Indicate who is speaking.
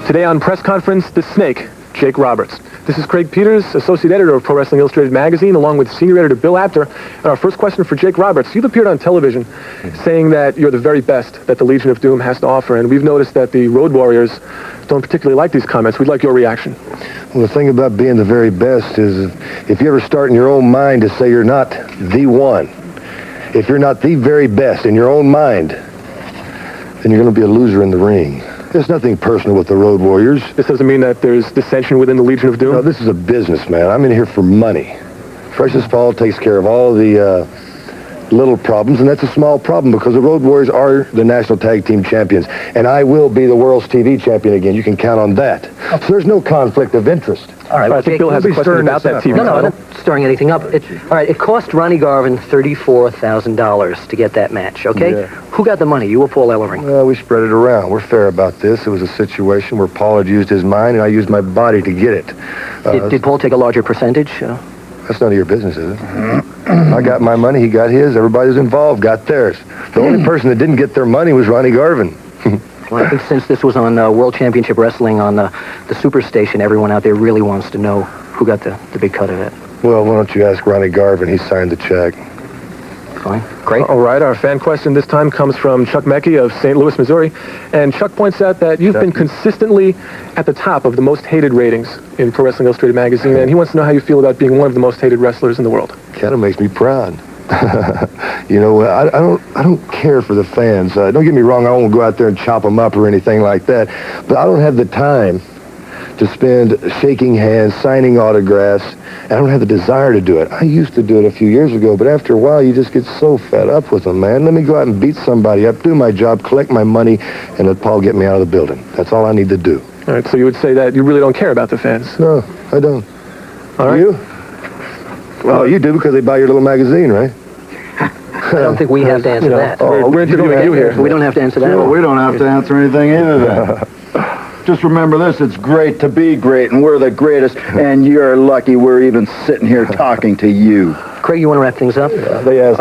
Speaker 1: Today on Press Conference, the Snake, Jake Roberts. This is Craig Peters, Associate Editor of Pro Wrestling Illustrated Magazine, along with Senior Editor Bill Apter. And our first question for Jake Roberts. You've appeared on television saying that you're the very best that the Legion of Doom has to offer, and we've noticed that the Road Warriors don't particularly like these comments. We'd like your reaction.
Speaker 2: Well, the thing about being the very best is if you ever start in your own mind to say you're not the one, if you're not the very best in your own mind, then you're going to be a loser in the ring. There's nothing personal with the Road Warriors.
Speaker 1: This doesn't mean that there's dissension within the Legion of Doom?
Speaker 2: No, this is a business, man. I'm in here for money. Precious Paul takes care of all the little problems, and that's a small problem because the Road Warriors are the National Tag Team Champions, and I will be the World's TV Champion again. You can count on that. So there's no conflict of interest.
Speaker 3: All right,
Speaker 1: I think Bill has a question about that TV.
Speaker 3: No, I'm not stirring anything up. All right, it cost Ronnie Garvin $34,000 to get that match, okay?
Speaker 2: Yeah.
Speaker 3: Who got the money, you or Paul Ellering?
Speaker 2: Well, we spread it around. We're fair about this. It was a situation where Paul had used his mind, and I used my body to get it.
Speaker 3: Did Paul take a larger percentage?
Speaker 2: That's none of your business, is it? I got my money, he got his. Everybody who's involved got theirs. The only person that didn't get their money was Ronnie Garvin.
Speaker 3: Well, I think since this was on World Championship Wrestling on the Superstation, everyone out there really wants to know who got the big cut of it.
Speaker 2: Well, why don't you ask Ronnie Garvin? He signed the check.
Speaker 3: Fine. Great.
Speaker 1: All right, our fan question this time comes from Chuck Mecke of St. Louis, Missouri. And Chuck points out that you've been consistently at the top of the most hated ratings in Pro Wrestling Illustrated Magazine, and he wants to know how you feel about being one of the most hated wrestlers in the world.
Speaker 2: Kind of makes me proud. You know, I don't care for the fans. Don't get me wrong, I won't go out there and chop them up or anything like that, but I don't have the time to spend shaking hands, signing autographs, and I don't have the desire to do it. I used to do it a few years ago, but after a while, you just get so fed up with them, man. Let me go out and beat somebody up, do my job, collect my money, and let Paul get me out of the building. That's all I need to do.
Speaker 1: All right, so you would say that you really don't care about the fans?
Speaker 2: No, I don't.
Speaker 1: All right.
Speaker 2: You? Well, you do because they buy your little magazine, right?
Speaker 3: I don't think we have to answer that.
Speaker 1: We're interviewing you here.
Speaker 3: We don't have to answer that.
Speaker 4: Well, we don't have to answer anything either then. Just remember this, it's great to be great, and we're the greatest, and you're lucky we're even sitting here talking to you.
Speaker 3: Craig, you want to wrap things up?
Speaker 2: They asked